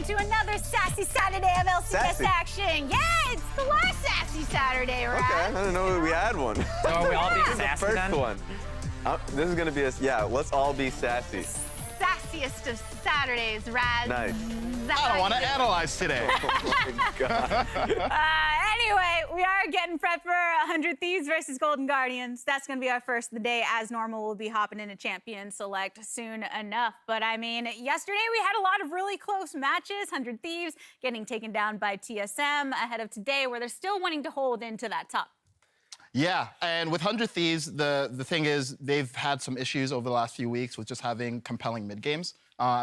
welcome to another Sassy Saturday of LCS action. Yeah, it's the last Sassy Saturday, right? Okay, I didn't know we had one. So are we all being sassy the first then? one. This is gonna be let's all be sassy. Sassiest of Saturdays, Raz. Nice. I don't want to analyze today. Oh my God. Anyway, we are getting prepped for 100 Thieves versus Golden Guardians. That's going to be our first of the day. As normal, we'll be hopping into Champion Select soon enough. But I mean, yesterday we had a lot of really close matches. 100 Thieves getting taken down by TSM ahead of today, where they're still wanting to hold into that top. Yeah, and with 100 Thieves, the thing is they've had some issues over the last few weeks with just having compelling mid games.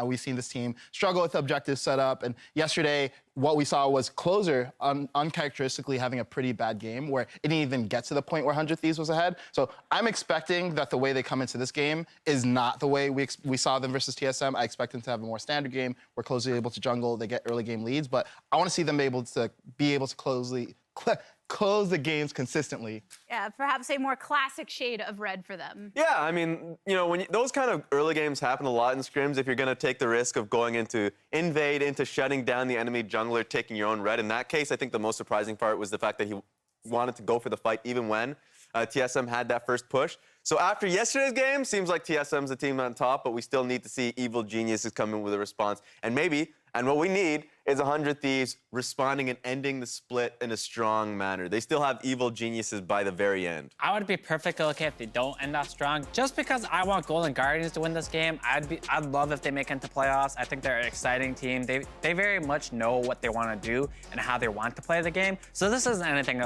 We've seen this team struggle with the objective setup, and yesterday what we saw was Closer uncharacteristically having a pretty bad game where it didn't even get to the point where 100 Thieves was ahead. So I'm expecting that the way they come into this game is not the way we saw them versus TSM. I expect them to have a more standard game where Closer is able to jungle, they get early game leads, but I want to see them be able to close the games consistently. Yeah, perhaps a more classic shade of red for them. Yeah, I mean, you know, when those kind of early games happen a lot in scrims, if you're going to take the risk of going into invade, into shutting down the enemy jungler, taking your own red. In that case, I think the most surprising part was the fact that he wanted to go for the fight even when TSM had that first push. So after yesterday's game, seems like TSM's the team on top, but we still need to see Evil Geniuses come in with a response. And what we need is 100 Thieves responding and ending the split in a strong manner. They still have Evil Geniuses by the very end. I would be perfectly okay if they don't end off strong, just because I want Golden Guardians to win this game. I'd love if they make it into playoffs. I think they're an exciting team. They very much know what they want to do and how they want to play the game. So this isn't anything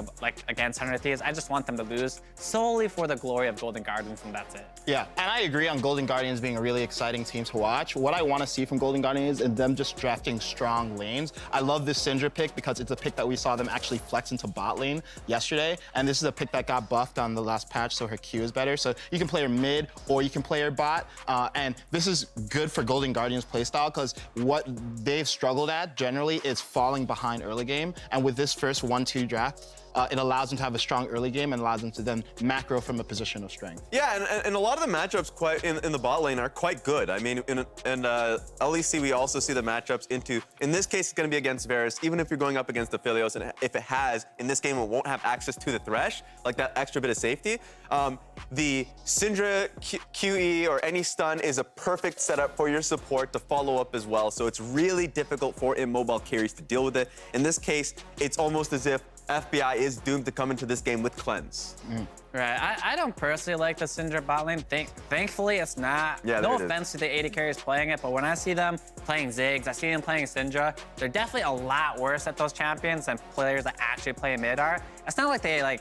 against 100 Thieves. I just want them to lose solely for the glory of Golden Guardians, and that's it. Yeah, and I agree on Golden Guardians being a really exciting team to watch. What I want to see from Golden Guardians is them just drafting strong lanes. I love this Syndra pick because it's a pick that we saw them actually flex into bot lane yesterday, and this is a pick that got buffed on the last patch, so her Q is better. So you can play her mid or you can play her bot, and this is good for Golden Guardians playstyle because what they've struggled at generally is falling behind early game, and with this first 1-2 draft, it allows them to have a strong early game and allows them to then macro from a position of strength. Yeah, and a lot of the matchups in the bot lane are quite good. I mean, in LEC, we also see the matchups in this case, it's going to be against Varus, even if you're going up against Aphelios, and if it has, in this game, it won't have access to the Thresh, like that extra bit of safety. The Syndra QE or any stun is a perfect setup for your support to follow up as well, so it's really difficult for immobile carries to deal with it. In this case, it's almost as if FBI is doomed to come into this game with cleanse. Right, I don't personally like the Syndra bot lane. Thankfully, it's not. Yeah, no offense to the AD carries playing it, but when I see them playing Ziggs, I see them playing Syndra, they're definitely a lot worse at those champions than players that actually play mid are. It's not like they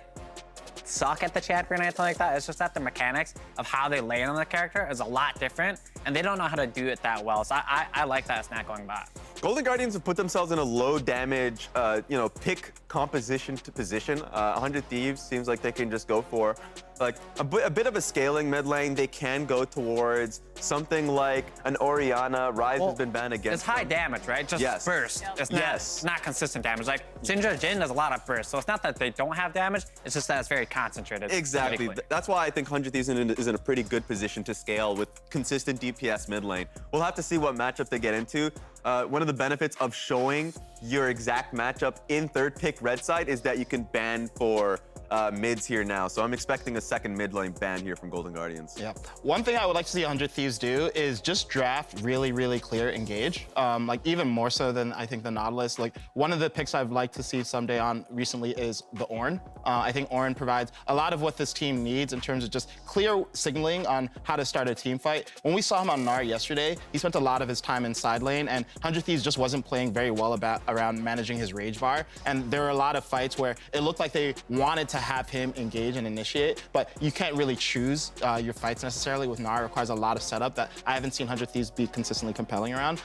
suck at the champion or anything like that. It's just that the mechanics of how they lane on the character is a lot different, and they don't know how to do it that well. So I like that it's not going bot. Golden Guardians have put themselves in a low damage, pick composition to position. 100 Thieves seems like they can just go for like a bit of a scaling mid lane. They can go towards something like an Orianna. Ryze has been banned against. It's high damage, right? Just burst. It's not consistent damage. Like Syndra Jhin does a lot of burst, so it's not that they don't have damage. It's just that it's very concentrated. Exactly. That's why I think 100 Thieves is in a pretty good position to scale with consistent DPS mid lane. We'll have to see what matchup they get into. One of the benefits of showing your exact matchup in third pick red side is that you can ban for mids here now. So I'm expecting a second mid lane ban here from Golden Guardians. Yeah. One thing I would like to see 100 Thieves do is just draft really, really clear engage. Even more so than I think the Nautilus. Like one of the picks I've liked to see someday on recently is the Ornn. I think Ornn provides a lot of what this team needs in terms of just clear signaling on how to start a team fight. When we saw him on Gnar yesterday, he spent a lot of his time in side lane, and 100 Thieves just wasn't playing very well around managing his rage bar. And there were a lot of fights where it looked like they wanted to have him engage and initiate, but you can't really choose your fights necessarily with Gnar. It requires a lot of setup that I haven't seen 100 Thieves be consistently compelling around.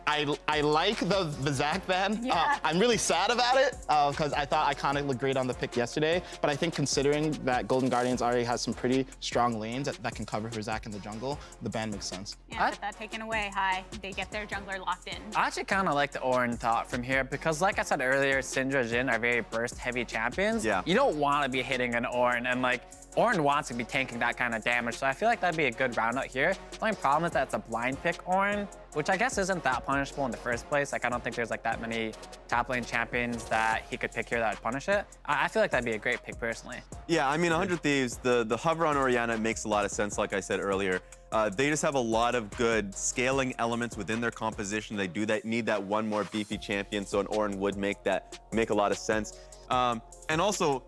I like the Zac ban. Yeah. I'm really sad about it because I thought Iconic looked great on the pick yesterday, but I think considering that Golden Guardians already has some pretty strong lanes that can cover for Zac in the jungle, the ban makes sense. Yeah, with that taken away, they get their jungler locked in. I actually kind of like the Ornn thought from here because, like I said earlier, Syndra Jhin are very burst-heavy champions. Yeah. You don't want to be hitting an Ornn, and like Ornn wants to be tanking that kind of damage, so I feel like that'd be a good round out here. The only problem is that it's a blind pick Ornn, which I guess isn't that punishable in the first place. Like I don't think there's like that many top lane champions that he could pick here that would punish it. I feel like that'd be a great pick personally. Yeah, I mean, 100 Thieves, the hover on Orianna makes a lot of sense, like I said earlier. They just have a lot of good scaling elements within their composition. They need that one more beefy champion, so an Ornn would make a lot of sense. And also,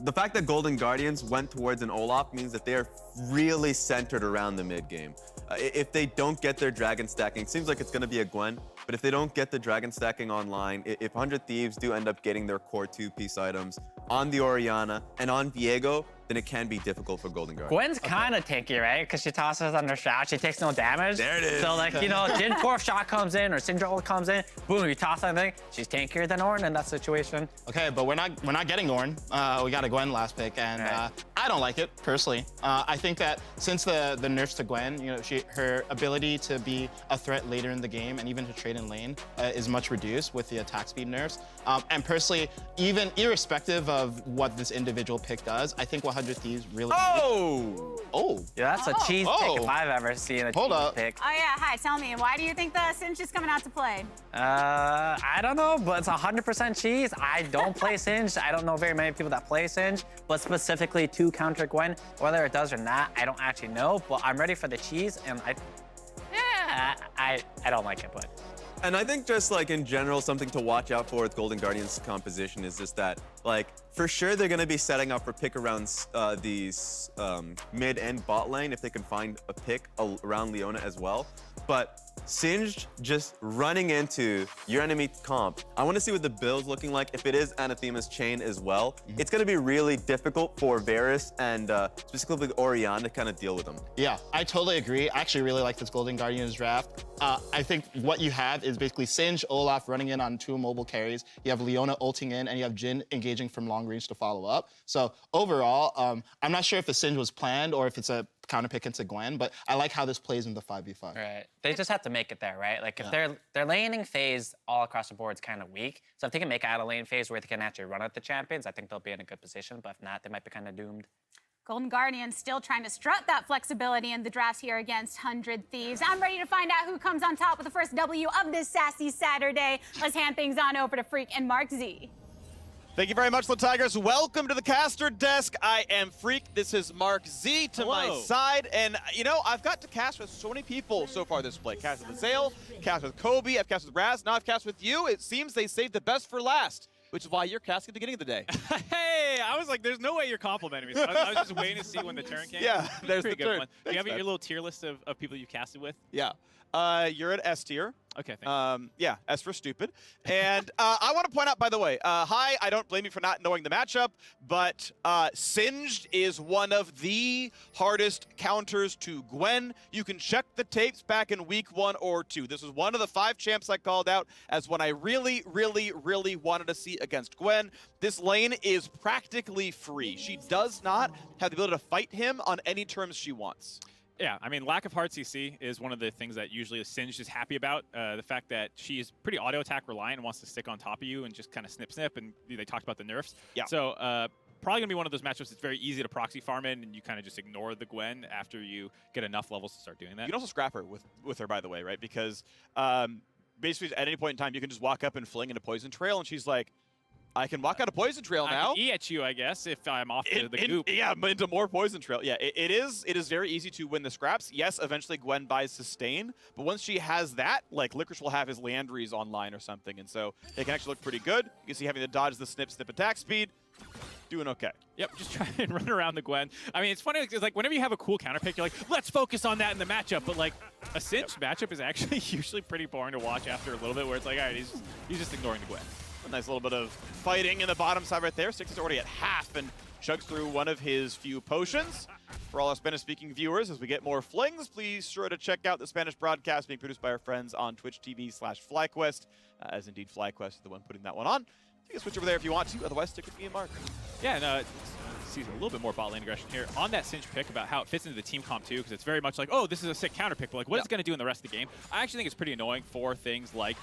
the fact that Golden Guardians went towards an Olaf means that they are really centered around the mid game. If they don't get their dragon stacking, it seems like it's going to be a Gwen, but if they don't get the dragon stacking online, if 100 Thieves do end up getting their core 2-piece items on the Orianna and on Viego, then it can be difficult for Golden Guardians. Gwen's kind of tanky, right? Because she tosses under shot, she takes no damage. There it is. So like, you know, Jin 4th shot comes in or Syndra ult comes in, boom, you toss that thing. She's tankier than Ornn in that situation. Okay, but we're not getting Ornn. We got a Gwen last pick, and Right. I don't like it personally. I think that since the nerfs to Gwen, you know, her ability to be a threat later in the game and even to trade in lane is much reduced with the attack speed nerfs. And personally, even irrespective of what this individual pick does, I think 100 Thieves really. Oh! Yeah, that's a cheese pick if I've ever seen a Hold cheese up. pick. Oh yeah, hi, tell me, why do you think the Singe is coming out to play? I don't know, but it's 100% cheese. I don't play Singe. I don't know very many people that play Singe, but specifically to counter Gwen. Whether it does or not, I don't actually know, but I'm ready for the cheese, and I don't like it, but. And I think just like in general, something to watch out for with Golden Guardians composition is just that, like, for sure they're going to be setting up for pick around these mid and bot lane if they can find a pick around Leona as well. But Singed just running into your enemy comp, I want to see what the build's looking like. If it is Anathema's chain as well, it's going to be really difficult for Varus and specifically Orianna to kind of deal with them. Yeah, I totally agree. I actually really like this Golden Guardians draft. I think what you have is basically Singe, Olaf running in on 2 mobile carries. You have Leona ulting in, and you have Jin engaging from long range to follow up. So overall, I'm not sure if the Singe was planned or if it's a counter pick into Gwen, but I like how this plays in the 5v5. Right. They just have to make it there, right? Like if their laning phase all across the board is kind of weak. So if they can make it out of lane phase where they can actually run at the champions, I think they'll be in a good position. But if not, they might be kind of doomed. Golden Guardians still trying to strut that flexibility in the drafts here against 100 Thieves. I'm ready to find out who comes on top with the first W of this sassy Saturday. Let's hand things on over to Freak and Mark Z. Thank you very much, Little Tigers. Welcome to the caster desk. I am Freak. This is Mark Z to my side. And, you know, I've got to cast with so many people so far this play. Cast with Zale, cast with Kobe, I've cast with Raz, now I've cast with you. It seems they saved the best for last, which is why you're casting at the beginning of the day. Hey, I was like, there's no way you're complimenting me. So I was just waiting to see when the turn came. Yeah, there's Pretty the good turn. one. Do Thanks, you have man. your little tier list of people you casted with? Yeah. You're at S tier. Okay, thank you. Yeah, S for stupid. And I want to point out, by the way, hi, I don't blame you for not knowing the matchup, but Singed is one of the hardest counters to Gwen. You can check the tapes back in week 1 or 2. This was one of the 5 champs I called out as one I really, really, really wanted to see against Gwen. This lane is practically free. She does not have the ability to fight him on any terms she wants. Yeah, I mean, lack of hard CC is one of the things that usually a Singed is happy about. The fact that she is pretty auto attack reliant and wants to stick on top of you and just kind of snip, and they talked about the nerfs. Yeah. So probably going to be one of those matchups that's very easy to proxy farm in, and you kind of just ignore the Gwen after you get enough levels to start doing that. You can also scrap her with her, by the way, right? Because basically at any point in time, you can just walk up and fling into Poison Trail, and she's like, I can walk out a Poison Trail now. I can E at you, I guess, if I'm off the goop. Yeah, but into more Poison Trail. Yeah, it is very easy to win the scraps. Yes, eventually Gwen buys Sustain, but once she has that, like Licorice will have his Leandries online or something, and so it can actually look pretty good. You can see having to dodge the snip attack speed, doing okay. Yep, just try and run around the Gwen. I mean, it's funny because like whenever you have a cool counter pick, you're like, let's focus on that in the matchup. But like a Singed matchup is actually usually pretty boring to watch after a little bit, where it's like, all right, he's just ignoring the Gwen. A nice little bit of fighting in the bottom side right there. Six is already at half and chugs through one of his few potions. For all our Spanish-speaking viewers, as we get more flings, please sure to check out the Spanish broadcast being produced by our friends on Twitch TV/FlyQuest, as indeed FlyQuest is the one putting that one on. You can switch over there if you want to, otherwise stick with me and Mark. Yeah, no, see a little bit more bot lane aggression here on that Singe pick about how it fits into the team comp too, because it's very much like, oh, this is a sick counter pick, but like, what is it going to do in the rest of the game? I actually think it's pretty annoying for things like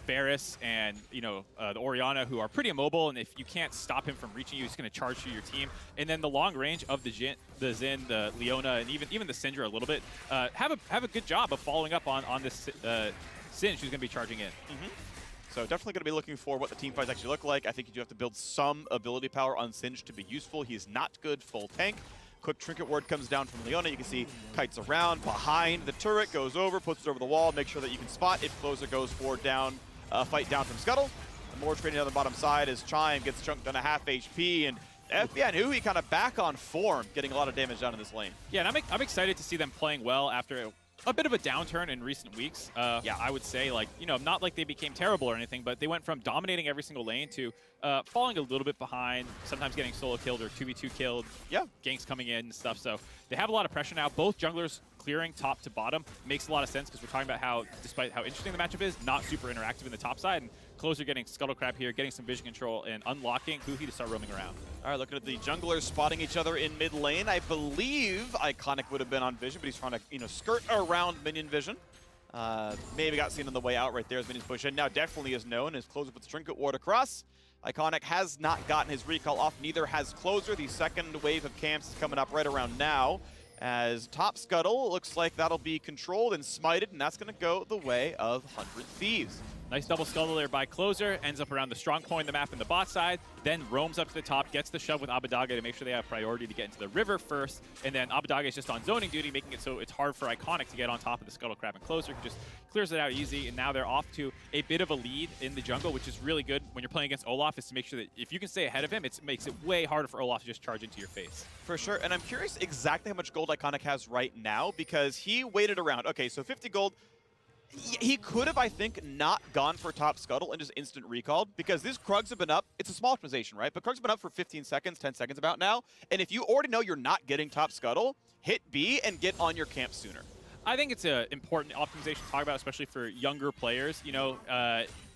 Varus and the Orianna, who are pretty immobile, and if you can't stop him from reaching you, he's going to charge through your team. And then the long range of the Xin, the Leona, and even the Syndra a little bit have a good job of following up on this Singe who's going to be charging in. So definitely going to be looking for what the team fights actually look like. I think you do have to build some ability power on Singe to be useful. He's not good full tank. Quick trinket ward comes down from Leona. You can see kites around behind the turret, goes over, puts it over the wall, make sure that you can spot. If Closer goes for fight down from Scuttle. More trading down the bottom side as Chime gets chunked on a half HP, and FBI and Uhi kind of back on form, getting a lot of damage down in this lane. Yeah, and I'm excited to see them playing well after a bit of a downturn in recent weeks. Yeah, I would say, like, not like they became terrible or anything, but they went from dominating every single lane to falling a little bit behind, sometimes getting solo killed or 2v2 killed. Yeah, ganks coming in and stuff. So they have a lot of pressure now. Both junglers clearing top to bottom makes a lot of sense because we're talking about how, despite how interesting the matchup is, not super interactive in the top side. And Closer getting Scuttle Crab here, getting some vision control, and unlocking Huhi to start roaming around. All right, looking at the junglers spotting each other in mid lane. I believe Iconic would have been on vision, but he's trying to skirt around minion vision. Maybe got seen on the way out right there as minions push in. Now definitely is known as Closer puts Trinket Ward across. Iconic has not gotten his recall off, neither has Closer. The second wave of camps is coming up right around now. As top Scuttle, looks like that'll be controlled and smited, and that's going to go the way of 100 Thieves. Nice double Scuttle there by Closer, ends up around the strong point in the map in the bot side, then roams up to the top, gets the shove with Abbedagge to make sure they have priority to get into the river first, and then Abbedagge is just on zoning duty, making it so it's hard for Iconic to get on top of the Scuttle Crab, and Closer who just clears it out easy, and now they're off to a bit of a lead in the jungle, which is really good when you're playing against Olaf, is to make sure that if you can stay ahead of him, it makes it way harder for Olaf to just charge into your face. For sure, and I'm curious exactly how much gold Iconic has right now, because he waited around. Okay, so 50 gold. He could have, I think, not gone for top Scuttle and just instant recalled, because these Krugs have been up. It's a small optimization, right? But Krugs have been up for 15 seconds, 10 seconds about now. And if you already know you're not getting top Scuttle, hit B and get on your camp sooner. I think it's an important optimization to talk about, especially for younger players.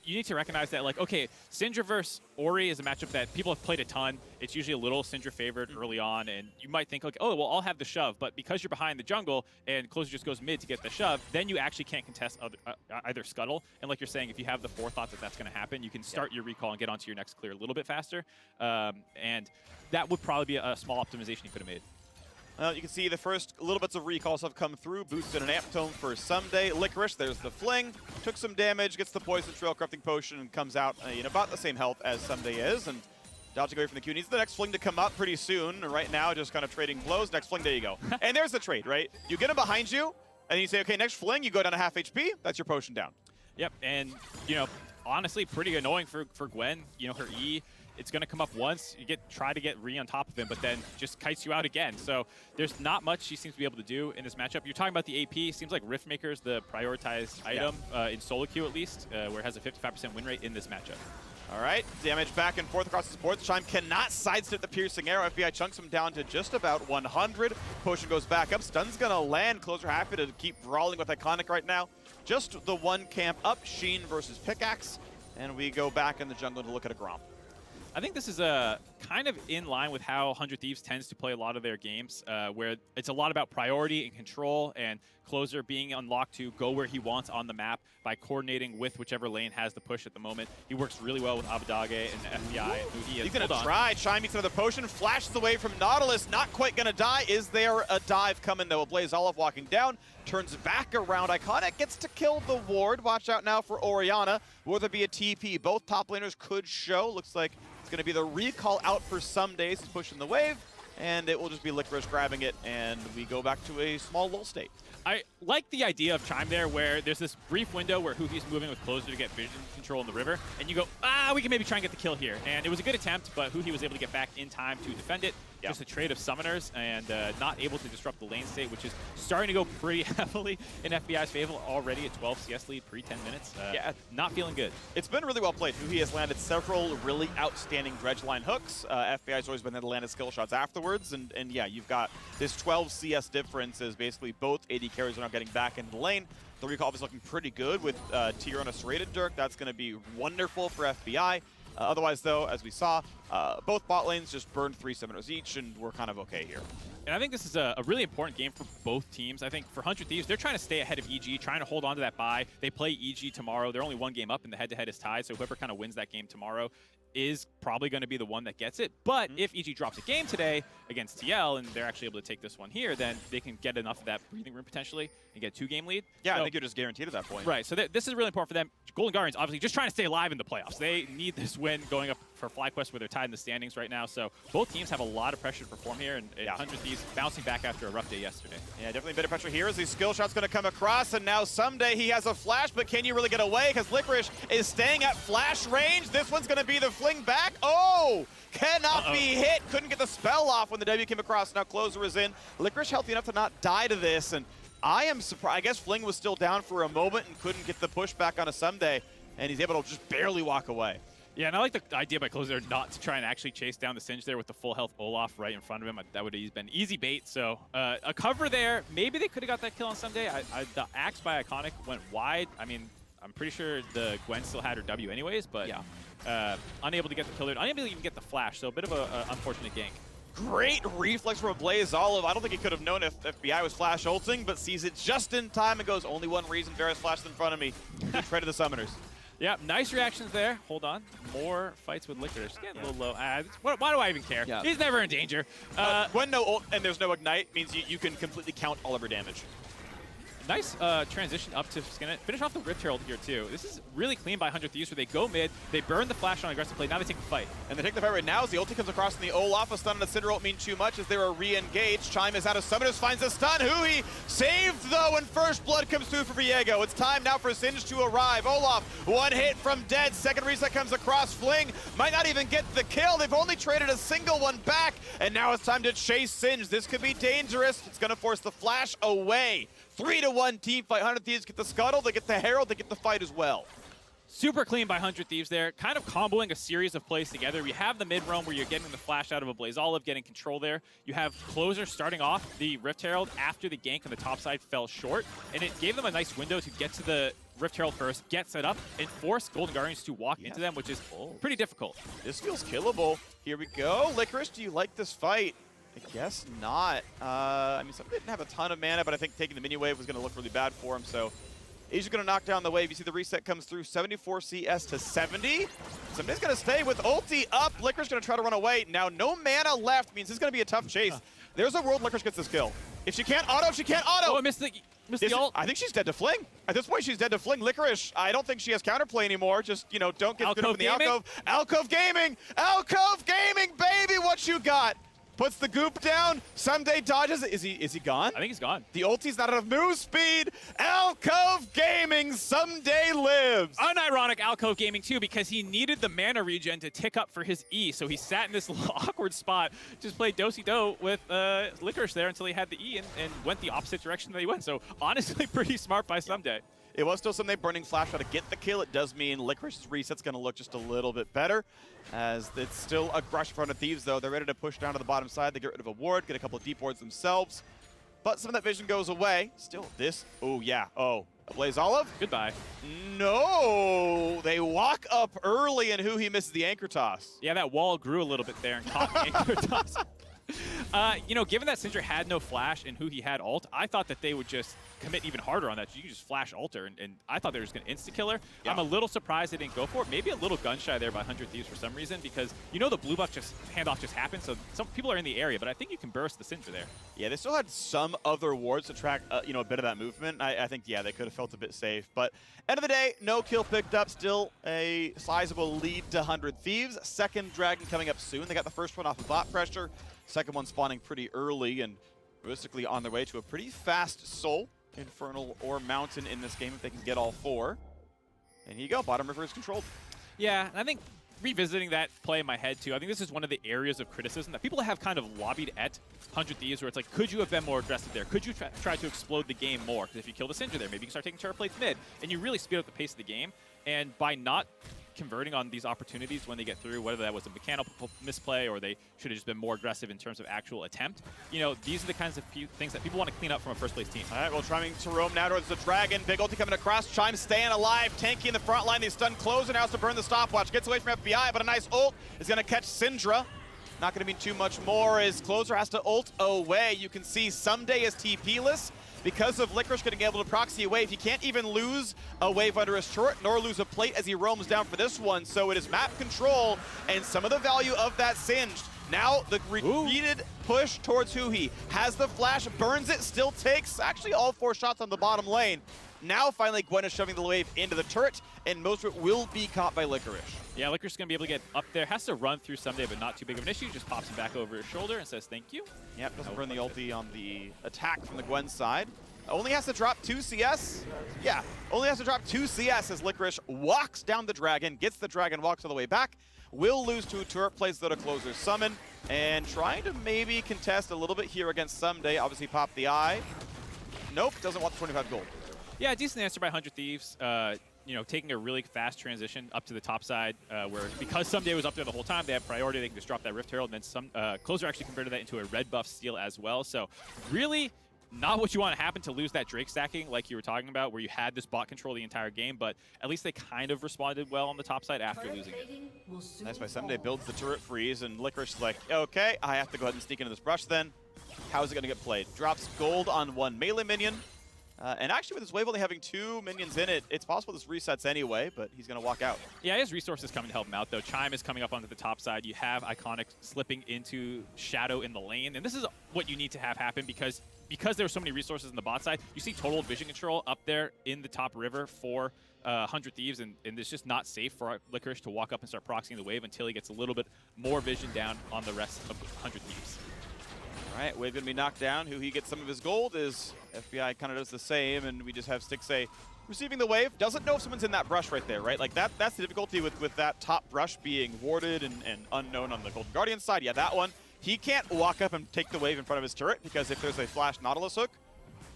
You need to recognize that, like, okay, Syndra versus Ori is a matchup that people have played a ton. It's usually a little Syndra favored early on, and you might think, like, oh, well, I'll have the shove. But because you're behind the jungle and Closer just goes mid to get the shove, then you actually can't contest either Scuttle. And like you're saying, if you have the forethought that that's going to happen, you can start your recall and get onto your next clear a little bit faster. And that would probably be a small optimization you could have made. You can see the first little bits of recalls have come through. Boosted an Amp Tome for Someday. Licorice, there's the Fling. Took some damage, gets the Poison Trail Corrupting Potion, and comes out in about the same health as Someday is. And dodging away from the Q. Needs the next Fling to come up pretty soon. And right now, just kind of trading blows. Next Fling, there you go. And there's the trade, right? You get him behind you, and you say, okay, next Fling, you go down to half HP. That's your potion down. Yep, and, honestly, pretty annoying for Gwen. Her E, it's going to come up once. You try to get Rhea on top of him, but then just kites you out again. So there's not much she seems to be able to do in this matchup. You're talking about the AP. Seems like Riftmaker is the prioritized item in solo queue at least, where it has a 55% win rate in this matchup. All right, damage back and forth across the supports. Chime cannot sidestep the piercing arrow. FBI chunks him down to just about 100. Potion goes back up. Stun's going to land. Closer happy to keep brawling with Iconic right now. Just the one camp up, Sheen versus Pickaxe. And we go back in the jungle to look at a Gromp. I think this is kind of in line with how 100 Thieves tends to play a lot of their games, where it's a lot about priority and control, and Closer being unlocked to go where he wants on the map by coordinating with whichever lane has the push at the moment. He works really well with Abbedagge and FBI. And he's going to try. Chime meets another potion, flashes away from Nautilus, not quite going to die. Is there a dive coming, though? Blaze Olive walking down, turns back around. Iconic gets to kill the ward. Watch out now for Orianna. Will there be a TP? Both top laners could show. Looks like it's going to be the recall out for some days. He's pushing the wave, and it will just be Licorice grabbing it, and we go back to a small lull state. I like the idea of Chime there, where there's this brief window where Huhi's moving with Closer to get vision control in the river, and you go, we can maybe try and get the kill here. And it was a good attempt, but Huhi was able to get back in time to defend it. Yep. Just a trade of summoners, and not able to disrupt the lane state, which is starting to go pretty heavily in FBI's favor already at 12 CS lead pre-10 minutes. Not feeling good. It's been really well played. Huhi has landed several really outstanding dredge line hooks. FBI's always been there to land his skill shots afterwards, and yeah, you've got this 12 CS difference as basically both AD carries are now getting back into the lane. The recall is looking pretty good with Tier on a serrated Dirk. That's going to be wonderful for FBI. Otherwise, though, as we saw, Both bot lanes just burned 3 summoners each, and we're kind of okay here. And I think this is a really important game for both teams. I think for 100 Thieves, they're trying to stay ahead of EG, trying to hold on to that bye. They play EG tomorrow. They're only 1 game up, and the head-to-head is tied, so whoever kind of wins that game tomorrow is probably going to be the one that gets it. But if EG drops a game today against TL, and they're actually able to take this one here, then they can get enough of that breathing room potentially and get a 2-game lead. Yeah, so, I think you're just guaranteed at that point. Right, so this is really important for them. Golden Guardians obviously just trying to stay alive in the playoffs. They need this win going up for FlyQuest where they're tied in the standings right now. So both teams have a lot of pressure to perform here, and 100 Thieves bouncing back after a rough day yesterday. Yeah, definitely a bit of pressure here as the skill shot's going to come across, and now someday he has a flash, but can you really get away? Because Licorice is staying at flash range. This one's going to be the fling back. Oh! Cannot be hit. Couldn't get the spell off when the W came across. Now Closer is in. Licorice healthy enough to not die to this, and I am surprised. I guess Fling was still down for a moment and couldn't get the push back on a Someday, and he's able to just barely walk away. Yeah, and I like the idea by Closer not to try and actually chase down the Singe there with the full health Olaf right in front of him. That would have been easy bait. So a cover there. Maybe they could have got that kill on Someday. The axe by Iconic went wide. I mean, I'm pretty sure the Gwen still had her W anyways, but unable to get the kill there. Unable to even get the flash, so a bit of a unfortunate gank. Great reflex from Blaze Olive. I don't think he could have known if FBI was flash ulting, but sees it just in time and goes, only one reason Varus flashed in front of me. Good trade to the summoners. Yeah, nice reactions there. Hold on. More fights with Licorice. Getting a little low. Why do I even care? Yeah. He's never in danger. When no ult and there's no ignite means you can completely count all of her damage. Nice transition up to skin it. Finish off the Rift Herald here, too. This is really clean by 100 Thieves, where they go mid, they burn the flash on aggressive play, now they take the fight. And they take the fight right now as the ulti comes across in the Olaf. A stun and a Cinder ult mean too much as they were re-engaged. Chime is out of Summoners, finds a stun. Hui saved, though, and first blood comes through for Viego. It's time now for Singe to arrive. Olaf, one hit from dead. Second reset comes across. Fling might not even get the kill. They've only traded a single one back, and now it's time to chase Singe. This could be dangerous. It's going to force the flash away. 3-1 team fight. 100 Thieves get the scuttle, they get the herald, they get the fight as well. Super clean by 100 Thieves there, kind of comboing a series of plays together. We have the mid roam where you're getting the flash out of a Blaze Olive, getting control there. You have Closer starting off the Rift Herald after the gank on the top side fell short, and it gave them a nice window to get to the Rift Herald first, get set up, and force Golden Guardians to walk into them, which is pretty difficult. This feels killable. Here we go. Licorice, do you like this fight? I guess not. I mean, some didn't have a ton of mana, but I think taking the mini wave was going to look really bad for him, so he's just going to knock down the wave. You see the reset comes through, 74 CS to 70. Somebody's going to stay with ulti up. Licorice going to try to run away. Now, no mana left means it's going to be a tough chase. There's a world Licorice gets this kill. If she can't auto, she can't auto. Oh, I missed the ult. I think she's dead to Fling. At this point, she's dead to Fling. Licorice, I don't think she has counterplay anymore. Just, you know, don't get good up in the alcove. Alcove Gaming! Alcove Gaming, baby! What you got? Puts the goop down. Someday dodges. Is he gone? I think he's gone. The ulti's not enough move speed. Alcove Gaming someday lives. Unironic Alcove Gaming too, because he needed the mana regen to tick up for his E, so he sat in this little awkward spot, just played do-si-do with Licorice there until he had the E and went the opposite direction that he went. So honestly, pretty smart by Someday. It was still Someday burning flash shot to get the kill. It does mean Licorice's reset's going to look just a little bit better, as it's still a rush in front of Thieves, though. They're ready to push down to the bottom side. They get rid of a ward, get a couple of deep wards themselves. But some of that vision goes away. Still this. Oh, yeah. Oh, a Blaze Olive? Goodbye. No! They walk up early, and he misses the anchor toss. Yeah, that wall grew a little bit there and caught the anchor toss. You know, given that Sindra had no flash and he had ult, I thought that they would just commit even harder on that. You could just flash alter, and I thought they were just going to insta-killer. Yeah. I'm a little surprised they didn't go for it. Maybe a little gun-shy there by 100 Thieves for some reason, because you know the blue buff handoff just happened, so some people are in the area, but I think you can burst the Sindra there. Yeah, they still had some other wards to track, you know, a bit of that movement. I think, yeah, they could have felt a bit safe. But end of the day, no kill picked up. Still a sizable lead to 100 Thieves. Second Dragon coming up soon. They got the first one off of bot pressure. Second one spawning pretty early and realistically on their way to a pretty fast Soul, Infernal, or Mountain in this game if they can get all four. And here you go, bottom river is controlled. Yeah, and I think revisiting that play in my head too, I think this is one of the areas of criticism that people have kind of lobbied at 100 Thieves, where it's like, could you have been more aggressive there? Could you try to explode the game more? Because if you kill the Sindra there, maybe you can start taking Terror Plates mid, and you really speed up the pace of the game. And by not converting on these opportunities when they get through, whether that was a mechanical misplay or they should have just been more aggressive in terms of actual attempt. You know, these are the kinds of things that people want to clean up from a first-place team. All right, well, trying to roam now towards the Dragon. Big ulti coming across. Chime staying alive. Tanky in the front line. They stun Closer now has to burn the stopwatch. Gets away from FBI, but a nice ult is going to catch Syndra. Not going to mean too much more as Closer has to ult away. You can see Someday is TP-less because of Licorice getting able to proxy a wave. He can't even lose a wave under his turret, nor lose a plate as he roams down for this one. So it is map control and some of the value of that Singed. Now the repeated push towards Huhi. Has the flash, burns it, still takes actually all 4 shots on the bottom lane. Now finally Gwen is shoving the wave into the turret, and most of it will be caught by Licorice. Yeah, Licorice is going to be able to get up there. Has to run through Someday, but not too big of an issue. Just pops him back over his shoulder and says thank you. Yep, doesn't burn the ulti on the attack from the Gwen side. Only has to drop 2 CS. Yeah, only has to drop 2 CS as Licorice walks down the Dragon, gets the Dragon, walks all the way back. Will lose to a turret, plays the Closer summon, and trying to maybe contest a little bit here against Someday. Obviously pop the eye. Nope, doesn't want the 25 gold. Yeah, decent answer by 100 Thieves. You know, taking a really fast transition up to the top side, where because Someday was up there the whole time, they have priority. They can just drop that Rift Herald, and then Closer actually converted that into a red buff steal as well. So really not what you want to happen to lose that Drake stacking like you were talking about, where you had this bot control the entire game, but at least they kind of responded well on the top side after losing it. Nice by Someday, builds the turret freeze, and Licorice is like, okay, I have to go ahead and sneak into this brush then. How is it going to get played? Drops gold on 1 melee minion. And actually, with this wave only having 2 minions in it, it's possible this resets anyway, but he's going to walk out. Yeah, he has resources coming to help him out, though. Chime is coming up onto the top side. You have Iconic slipping into Shadow in the lane, and this is what you need to have happen because there's so many resources in the bot side. You see total vision control up there in the top river for 100 Thieves, and it's just not safe for Licorice to walk up and start proxying the wave until he gets a little bit more vision down on the rest of 100 Thieves. All right, wave going to be knocked down. Who he gets some of his gold is FBI kind of does the same, and we just have Stixxay receiving the wave. Doesn't know if someone's in that brush right there, right? Like that's the difficulty with that top brush being warded and unknown on the Golden Guardian side. Yeah, that one. He can't walk up and take the wave in front of his turret because if there's a flash Nautilus hook,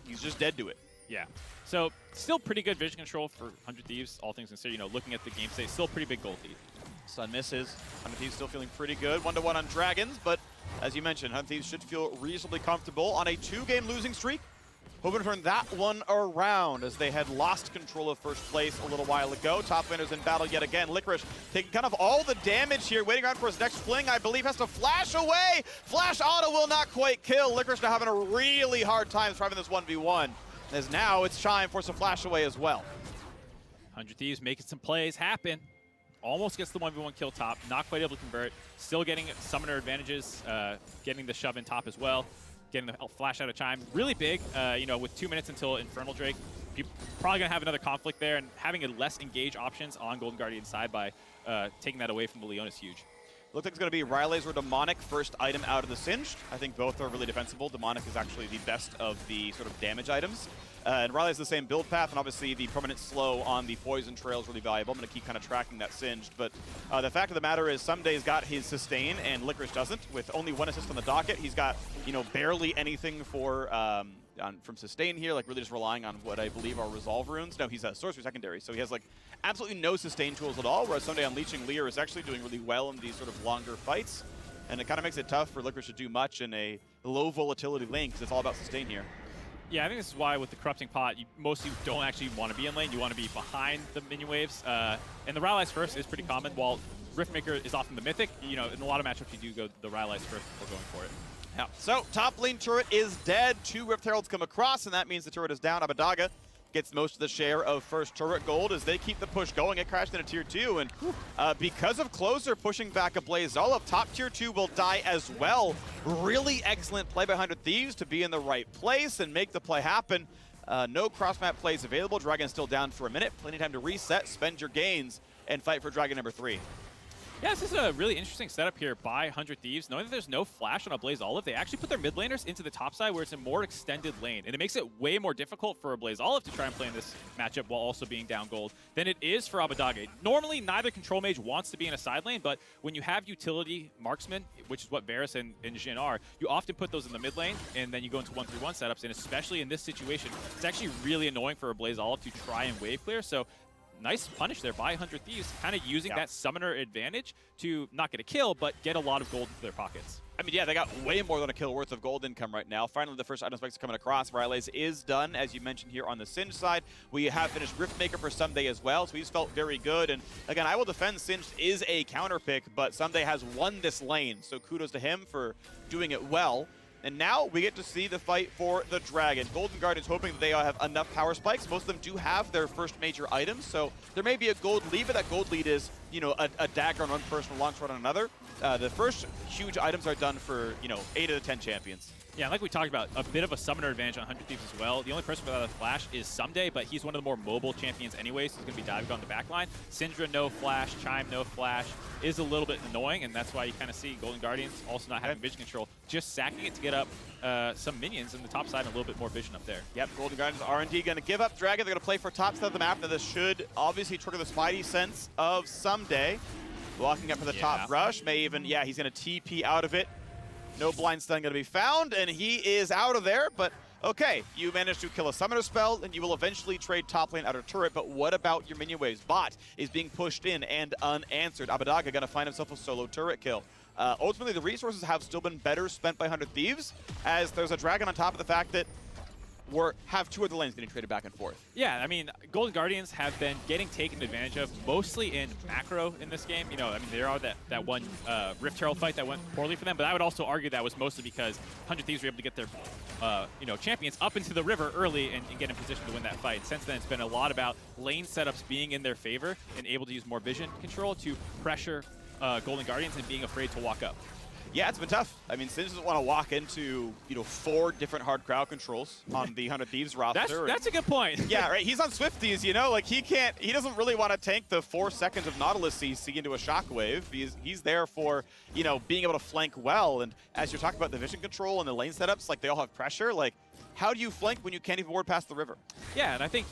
he's just dead to it. Yeah. So still pretty good vision control for 100 Thieves, all things considered. You know, looking at the game state, still pretty big gold lead. Sun misses. 100 Thieves still feeling pretty good. 1-1 on Dragons, but as you mentioned, 100 Thieves should feel reasonably comfortable on a 2-game losing streak. Hoping to turn that one around as they had lost control of first place a little while ago. Top laners in battle yet again. Licorice taking kind of all the damage here, waiting around for his next fling. I believe has to flash away. Flash auto will not quite kill. Licorice now having a really hard time surviving this 1v1. As now it's Chime for some flash away as well. 100 Thieves making some plays happen. Almost gets the 1v1 kill top, not quite able to convert. Still getting summoner advantages, getting the shove in top as well. Getting the flash out of Chime. Really big, you know, with 2 minutes until Infernal Drake. People probably going to have another conflict there, and having a less engage options on Golden Guardian side by taking that away from the Leon is huge. Looks like it's going to be Rylaze or Demonic first item out of the Singed. I think both are really defensible. Demonic is actually the best of the sort of damage items. And Rylaze is the same build path, and obviously the permanent slow on the Poison Trail is really valuable. I'm going to keep kind of tracking that Singed. But the fact of the matter is Someday's got his sustain, and Licorice doesn't. With only 1 assist on the docket, he's got, you know, barely anything for from sustain here, like really just relying on what I believe are resolve runes. No, he's a sorcery secondary, so he has like absolutely no sustain tools at all, whereas Someday Unleashing Lear is actually doing really well in these sort of longer fights. And it kind of makes it tough for Licorice to do much in a low volatility lane, because it's all about sustain here. Yeah, I think this is why with the Corrupting Pot, most of you don't actually want to be in lane. You want to be behind the minion waves. And the Rylaze first is pretty common, while Riftmaker is often the mythic. You know, in a lot of matchups, you do go the Rylaze first before going for it. Yeah. So, top lane turret is dead. 2 Rift Heralds come across, and that means the turret is down. Abadaga gets most of the share of first turret gold as they keep the push going. It crashed into tier 2, and because of Closer pushing back a Blaze Olive, top tier 2 will die as well. Really excellent play by 100 Thieves to be in the right place and make the play happen. No cross-map plays available. Dragon still down for a minute. Plenty of time to reset, spend your gains, and fight for Dragon number 3. Yeah, this is a really interesting setup here by 100 Thieves. Knowing that there's no flash on a Blaze Olive, they actually put their mid laners into the top side where it's a more extended lane. And it makes it way more difficult for a Blaze Olive to try and play in this matchup while also being down gold than it is for Abadaga. Normally, neither control mage wants to be in a side lane, but when you have utility marksmen, which is what Varus and Jhin are, you often put those in the mid lane, and then you go into 1-3-1 setups. And especially in this situation, it's actually really annoying for a Blaze Olive to try and wave clear. So nice punish there by 100 Thieves, kind of using that summoner advantage to not get a kill, but get a lot of gold into their pockets. I mean, yeah, they got way more than a kill worth of gold income right now. Finally, the first item specs coming across. Rylai's is done, as you mentioned here on the Singed side. We have finished Riftmaker for Someday as well, so he's felt very good. And again, I will defend Singed is a counter pick, but Someday has won this lane, so kudos to him for doing it well. And now we get to see the fight for the Dragon. Golden Guardians hoping that they have enough power spikes. Most of them do have their first major items, so there may be a gold lead, but that gold lead is, you know, a dagger on one person, a launch rod on another. The first huge items are done for, you know, 8 of the 10 champions. Yeah, like we talked about, a bit of a summoner advantage on 100 Thieves as well. The only person without a flash is Someday, but he's one of the more mobile champions anyway, so he's going to be diving on the back line. Syndra, no flash. Chime, no flash. Is a little bit annoying, and that's why you kind of see Golden Guardians also not having vision control, just sacking it to get up some minions in the top side and a little bit more vision up there. Yep, Golden Guardians are indeed going to give up Dragon. They're going to play for top side of the map. Now, this should obviously trigger the Spidey sense of Someday. Walking up for the top rush. May even, he's going to TP out of it. No blind stun going to be found, and he is out of there, but okay, you managed to kill a summoner spell, and you will eventually trade top lane out of turret, but what about your minion waves? Bot is being pushed in and unanswered. Abadaga going to find himself a solo turret kill. Ultimately, the resources have still been better spent by 100 Thieves, as there's a Dragon on top of the fact that have 2 of the lanes getting traded back and forth. Yeah, I mean, Golden Guardians have been getting taken advantage of mostly in macro in this game. You know, I mean, there are that one Rift Herald fight that went poorly for them, but I would also argue that was mostly because 100 Thieves were able to get their champions up into the river early and get in position to win that fight. Since then, it's been a lot about lane setups being in their favor and able to use more vision control to pressure Golden Guardians and being afraid to walk up. Yeah, it's been tough. I mean, Sin doesn't want to walk into, 4 different hard crowd controls on the 100 Thieves roster. That's a good point. Yeah, right. He's on Swifties, like he doesn't really want to tank the 4 seconds of Nautilus CC into a shockwave. He's there for, being able to flank well. And as you're talking about the vision control and the lane setups, like they all have pressure. Like, how do you flank when you can't even ward past the river? Yeah, and I think,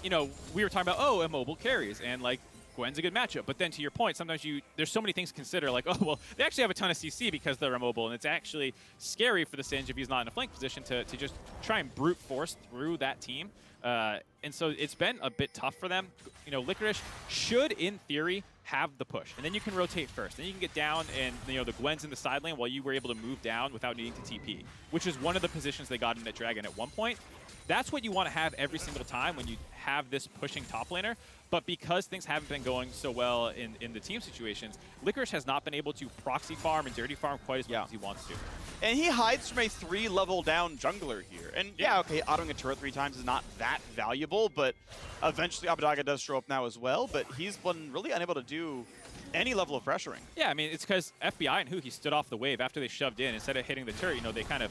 we were talking about, immobile carries, and like, Gwen's a good matchup, but then to your point, sometimes there's so many things to consider, like, oh, well, they actually have a ton of CC because they're immobile, and it's actually scary for the Singed if he's not in a flank position to just try and brute force through that team. And so it's been a bit tough for them. Licorice should, in theory, have the push, and then you can rotate first. Then you can get down, and the Gwen's in the side lane while you were able to move down without needing to TP, which is one of the positions they got in at Dragon at one point. That's what you want to have every single time when you have this pushing top laner. But because things haven't been going so well in the team situations, Licorice has not been able to proxy farm and dirty farm quite as much as he wants to. And he hides from a 3-level down jungler here. And okay, autoing a turret 3 times is not that valuable, but eventually Abadaga does show up now as well, but he's been really unable to do any level of pressuring. Yeah, I mean, it's because FBI and he stood off the wave after they shoved in. Instead of hitting the turret, they kind of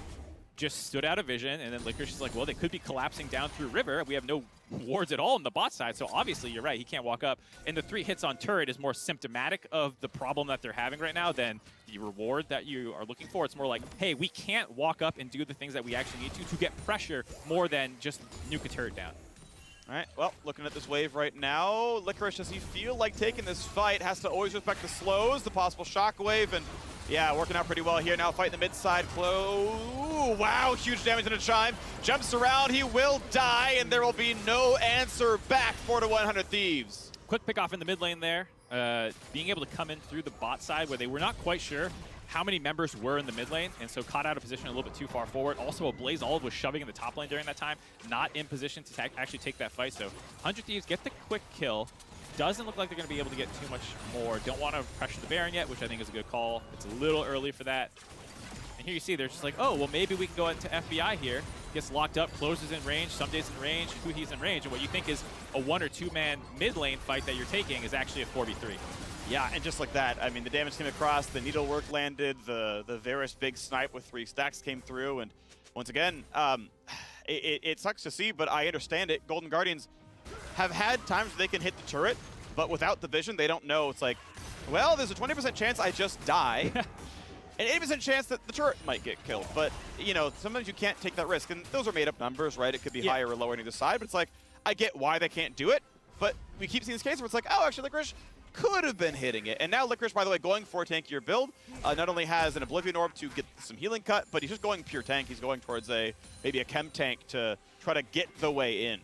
just stood out of vision, and then Licorice is like, well, they could be collapsing down through river. We have no wards at all on the bot side, so obviously you're right, he can't walk up. And the 3 hits on turret is more symptomatic of the problem that they're having right now than the reward that you are looking for. It's more like, hey, we can't walk up and do the things that we actually need to get pressure more than just nuke a turret down. All right, well, looking at this wave right now, Licorice, does he feel like taking this fight? Has to always respect the slows, the possible shockwave, and yeah, working out pretty well here. Now fighting the mid side, close. Ooh, wow, huge damage into Chime. Jumps around, he will die, and there will be no answer back for the 100 Thieves. Quick pick off in the mid lane there. Being able to come in through the bot side where they were not quite sure how many members were in the mid lane, and so caught out of position a little bit too far forward. Also, a Blaze Olive was shoving in the top lane during that time, not in position to actually take that fight. So 100 Thieves get the quick kill. Doesn't look like they're going to be able to get too much more. Don't want to pressure the Baron yet, which I think is a good call. It's a little early for that. And here you see they're just like, oh, well, maybe we can go into FBI here. Gets locked up, closes in range, Someday's in range, he's in range. And what you think is a 1 or 2 man mid lane fight that you're taking is actually a 4v3. Yeah, and just like that, I mean, the damage came across, the needlework landed, the Varus big snipe with 3 stacks came through, and once again, it sucks to see, but I understand it. Golden Guardians have had times where they can hit the turret, but without the vision, they don't know. It's like, well, there's a 20% chance I just die, an 80% chance that the turret might get killed. But, sometimes you can't take that risk, and those are made-up numbers, right? It could be higher or lower on either side, but it's like, I get why they can't do it, but we keep seeing this case where it's like, oh, actually, Licorice could have been hitting it. And now Licorice, by the way, going for a tankier build, not only has an Oblivion Orb to get some healing cut, but he's just going pure tank. He's going towards maybe a chem tank to try to get the way in.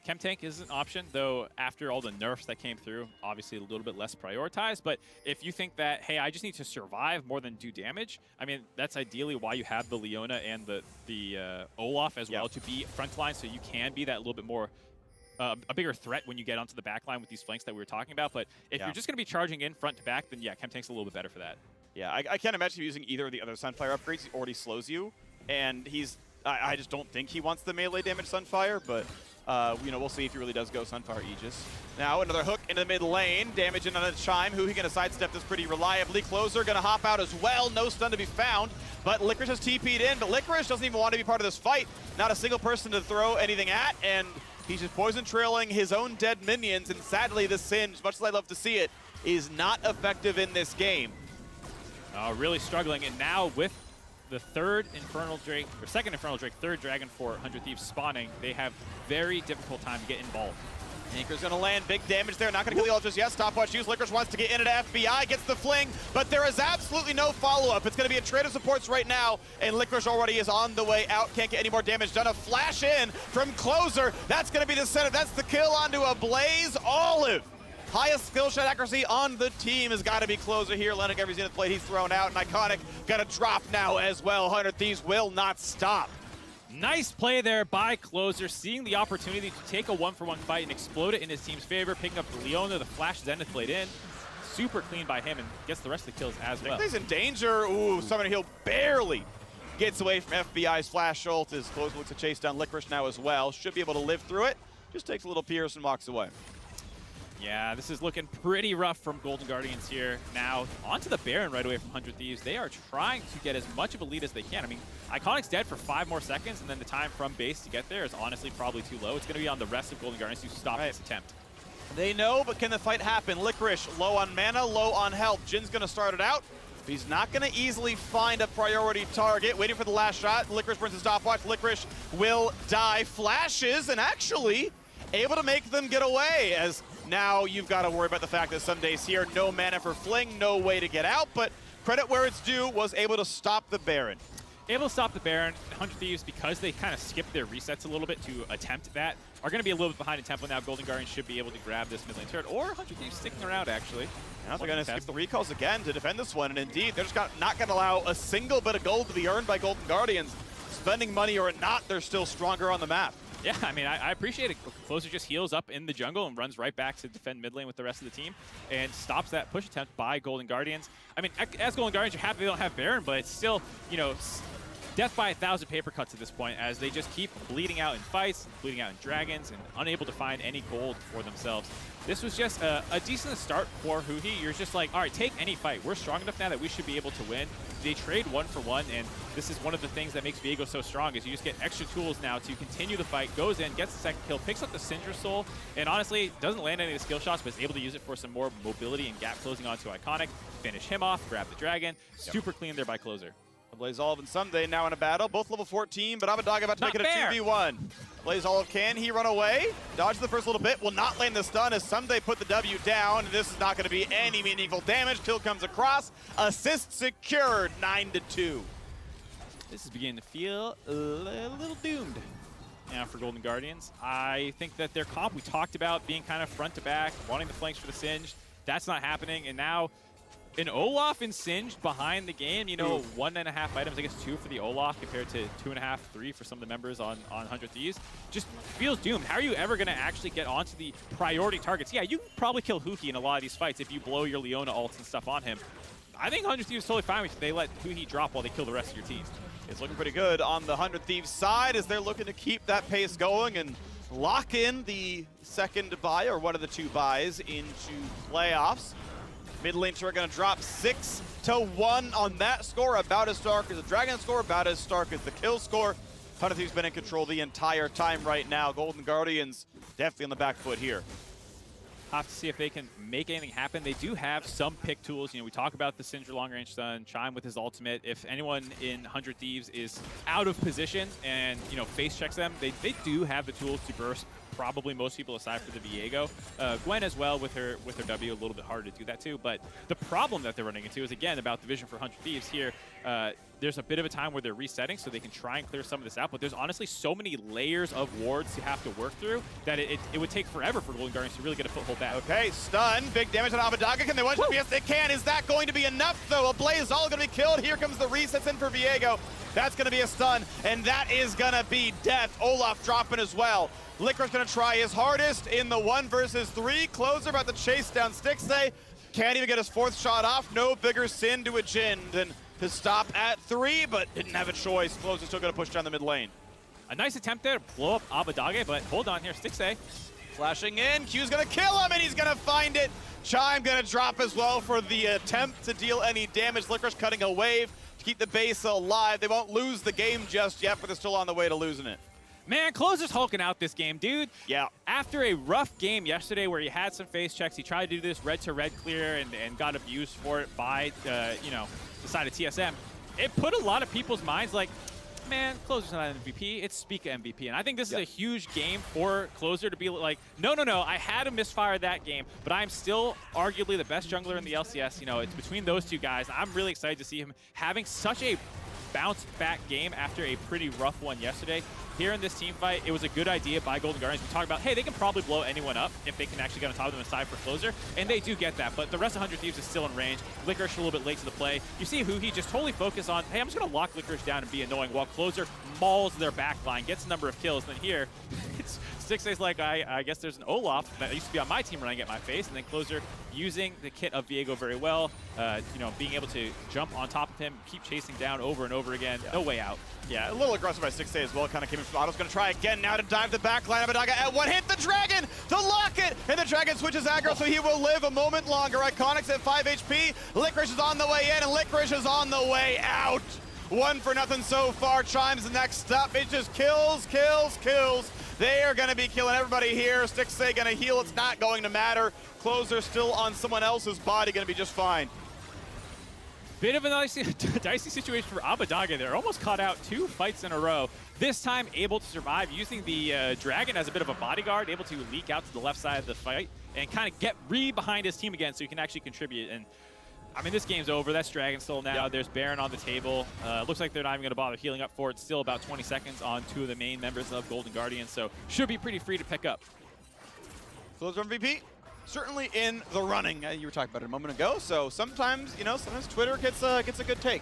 Chem Tank is an option, though after all the nerfs that came through, obviously a little bit less prioritized. But if you think that, hey, I just need to survive more than do damage, I mean, that's ideally why you have the Leona and the Olaf as well to be frontline, so you can be that little bit more a bigger threat when you get onto the back line with these flanks that we were talking about. But if you're just going to be charging in front to back, then yeah, Chem Tank's a little bit better for that. Yeah, I can't imagine using either of the other Sunfire upgrades. He already slows you, and I just don't think he wants the melee damage Sunfire, but you know, we'll see if he really does go Sunfire Aegis. Now another hook into the mid lane, damage in on a Chime. Who he gonna sidestep this pretty reliably. Closer gonna hop out as well, no stun to be found, but Licorice has TP'd in, but Licorice doesn't even want to be part of this fight. Not a single person to throw anything at, and he's just poison trailing his own dead minions, and sadly the Singe, much as I'd love to see it, is not effective in this game. Really struggling, and now with the third Infernal Drake, or second Infernal Drake, third Dragon for 100 Thieves spawning, they have very difficult time to get involved. Anchor's gonna land big damage there, not gonna kill the ult just yet. Stopwatch use, Licorice wants to get in at FBI, gets the fling, but there is absolutely no follow-up. It's gonna be a trade of supports right now, and Licorice already is on the way out, can't get any more damage done. A flash in from Closer, that's gonna be the setup, that's the kill onto a Blaze Olive. Highest skill shot accuracy on the team has got to be Closer here. Lennox, every single plate he's thrown out, and Iconic got to drop now as well. 100 Thieves will not stop. Nice play there by Closer, seeing the opportunity to take a 1-for-1 fight and explode it in his team's favor, picking up the Leona, the flash Zenith blade in. Super clean by him and gets the rest of the kills as well. He's in danger. Ooh, Summoner Heal barely gets away from FBI's flash ult as Closer looks to chase down Licorice now as well. Should be able to live through it. Just takes a little pierce and walks away. Yeah, this is looking pretty rough from Golden Guardians here. Now, onto the Baron right away from 100 Thieves. They are trying to get as much of a lead as they can. I mean, Iconic's dead for 5 more seconds, and then the time from base to get there is honestly probably too low. It's going to be on the rest of Golden Guardians to stop this attempt. They know, but can the fight happen? Licorice, low on mana, low on health. Jin's going to start it out. He's not going to easily find a priority target. Waiting for the last shot. Licorice burns his stopwatch. Licorice will die. Flashes, and actually able to make them get away, as now you've got to worry about the fact that some days here, no mana for Fling, no way to get out, but credit where it's due, was able to stop the Baron. Able to stop the Baron. 100 Thieves, because they kind of skipped their resets a little bit to attempt that, are going to be a little bit behind in tempo now. Golden Guardians should be able to grab this mid lane turret, or 100 Thieves sticking around, actually. Now they're going to skip the recalls again to defend this one, and indeed, they're just not going to allow a single bit of gold to be earned by Golden Guardians. Spending money or not, they're still stronger on the map. Yeah, I mean, I appreciate it. Closer just heals up in the jungle and runs right back to defend mid lane with the rest of the team and stops that push attempt by Golden Guardians. I mean, as Golden Guardians, you're happy they don't have Baron, but it's still, you know, death by 1,000 paper cuts at this point, as they just keep bleeding out in fights, bleeding out in dragons, and unable to find any gold for themselves. This was just a decent start for Huhi. You're just like, all right, take any fight. We're strong enough now that we should be able to win. They trade 1-for-1, and this is one of the things that makes Viego so strong, is you just get extra tools now to continue the fight. Goes in, gets the second kill, picks up the Syndra Soul, and honestly, doesn't land any of the skill shots, but is able to use it for some more mobility and gap closing onto Iconic. Finish him off, grab the dragon. Super clean there by Closer. Blaze Olive and Sunday now in a battle, both level 14, but Abadag about to make it a 2v1. Blaze Olive, can he run away? Dodge the first little bit, will not land the stun as Sunday put the W down. This is not going to be any meaningful damage. Kill comes across, assist secured, 9-2. This is beginning to feel a little doomed now for Golden Guardians. I think that their comp we talked about being kind of front to back, wanting the flanks for the Singe, that's not happening, and now an Olaf and Singed behind the game, you know, 1.5 items, I guess 2 for the Olaf compared to 2.5, 3 for some of the members on 100 Thieves. Just feels doomed. How are you ever going to actually get onto the priority targets? Yeah, you can probably kill Huhi in a lot of these fights if you blow your Leona ults and stuff on him. I think 100 Thieves is totally fine with they let Huhi drop while they kill the rest of your team. It's looking pretty good on the 100 Thieves side as they're looking to keep that pace going and lock in the second bye, or one of the 2 buys, into playoffs. Mid lane turret going to drop 6-1 on that score, about as stark as the Dragon score, about as stark as the kill score. 100 Thieves been in control the entire time right now. Golden Guardians definitely on the back foot here. Have to see if they can make anything happen. They do have some pick tools. You know, we talk about the Syndra long range stun, Chime with his ultimate. If anyone in 100 Thieves is out of position and, you know, face checks them, they do have the tools to burst probably most people aside for the Viego. Gwen as well with her W, a little bit harder to do that too. But the problem that they're running into is, again, about the vision for 100 Thieves here. there's a bit of a time where they're resetting so they can try and clear some of this out, but there's honestly so many layers of wards to have to work through that it would take forever for Golden Guardians to really get a foothold back. Okay, stun, big damage on Abadaga. Can they one shot? Yes, they can. Is that going to be enough, though? Ablaze all going to be killed. Here comes the resets in for Viego. That's going to be a stun, and that is going to be death. Olaf dropping as well. Licorice going to try his hardest in the 1 versus 3. Closer about to chase down Stixay. Can't even get his 4th shot off. No bigger sin to a Jin than to stop at 3, but didn't have a choice. Closer's still going to push down the mid lane. A nice attempt there to blow up Abadage, but hold on here, Stixay. Flashing in, Q's going to kill him, and he's going to find it. Chime going to drop as well for the attempt to deal any damage. Licorice cutting a wave to keep the base alive. They won't lose the game just yet, but they're still on the way to losing it. Man, Closer's hulking out this game, dude. Yeah. After a rough game yesterday where he had some face checks, he tried to do this red-to-red clear and got abused for it by, you know, the side of TSM. It put a lot of people's minds like, man, Closer's not an MVP, it's Spica MVP. And I think this is a huge game for Closer to be like, no, I had to misfire that game, but I'm still arguably the best jungler in the LCS. You know, it's between those two guys. I'm really excited to see him having such a bounce-back game after a pretty rough one yesterday. Here in this team fight, it was a good idea by Golden Guardians. We talked about, hey, they can probably blow anyone up if they can actually get on top of them aside for Closer, and they do get that, but the rest of 100 Thieves is still in range. Licorice a little bit late to the play. You see Huhi just totally focus on, hey, I'm just going to lock Licorice down and be annoying, while Closer mauls their backline, gets a number of kills, and then here, it's Stixay's like, I guess there's an Olaf that used to be on my team running at my face, and then Closer using the kit of Viego very well, you know, being able to jump on top of him, keep chasing down over and over again, no way out. Yeah, a little aggressive by Stixay as well. Kind of came in from Otto's going to try again now to dive the back line. Abadaga at 1 hit the Dragon to lock it, and the Dragon switches aggro, so he will live a moment longer. Iconics at 5 HP. Licorice is on the way in, and Licorice is on the way out. 1 for nothing so far. Chime's the next up. It just kills. They are going to be killing everybody here. Stixay going to heal. It's not going to matter. Closer still on someone else's body, going to be just fine. Bit of a dicey situation for Abadaga there. Almost caught out 2 fights in a row. This time able to survive using the Dragon as a bit of a bodyguard, able to leak out to the left side of the fight and kind of get behind his team again so he can actually contribute. And I mean, this game's over. That's Dragon still now. Yep. There's Baron on the table. Looks like they're not even going to bother healing up for it. Still about 20 seconds on 2 of the main members of Golden Guardians, so should be pretty free to pick up. Closer MVP. Certainly in the running. You were talking about it a moment ago. So sometimes, you know, sometimes Twitter gets a good take.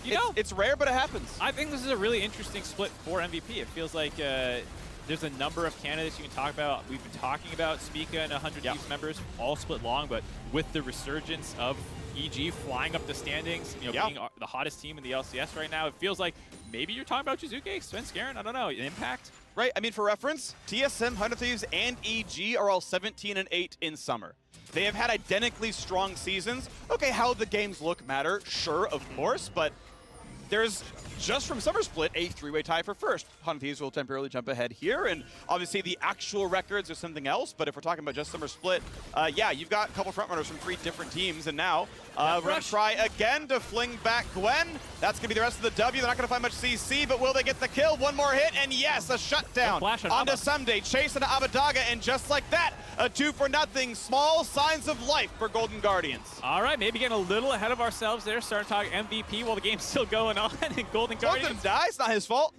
It's rare, but it happens. I think this is a really interesting split for MVP. It feels like there's a number of candidates you can talk about. We've been talking about Spica and 100 Thieves members, all split long, but with the resurgence of EG flying up the standings, you know, being the hottest team in the LCS right now, it feels like maybe you're talking about Jizuke, Svenskeren, I don't know, Impact. Right, I mean, for reference, TSM, 100 Thieves, and EG are all 17-8 in summer. They have had identically strong seasons. Okay, how the games look matter, sure, of course, but there's, just from Summer Split, a 3-way tie for first. 100 Thieves will temporarily jump ahead here, and obviously the actual records are something else, but if we're talking about just Summer Split, yeah, you've got a couple frontrunners from 3 different teams, and now we're going to try again to fling back Gwen. That's going to be the rest of the W. They're not going to find much CC, but will they get the kill? 1 more hit, and yes, a shutdown onto Someday, chasing Abadaga, and just like that, a 2-for-0. Small signs of life for Golden Guardians. All right, maybe getting a little ahead of ourselves there, starting to talk MVP while the game's still going on, and Golden Guardians it's not his fault.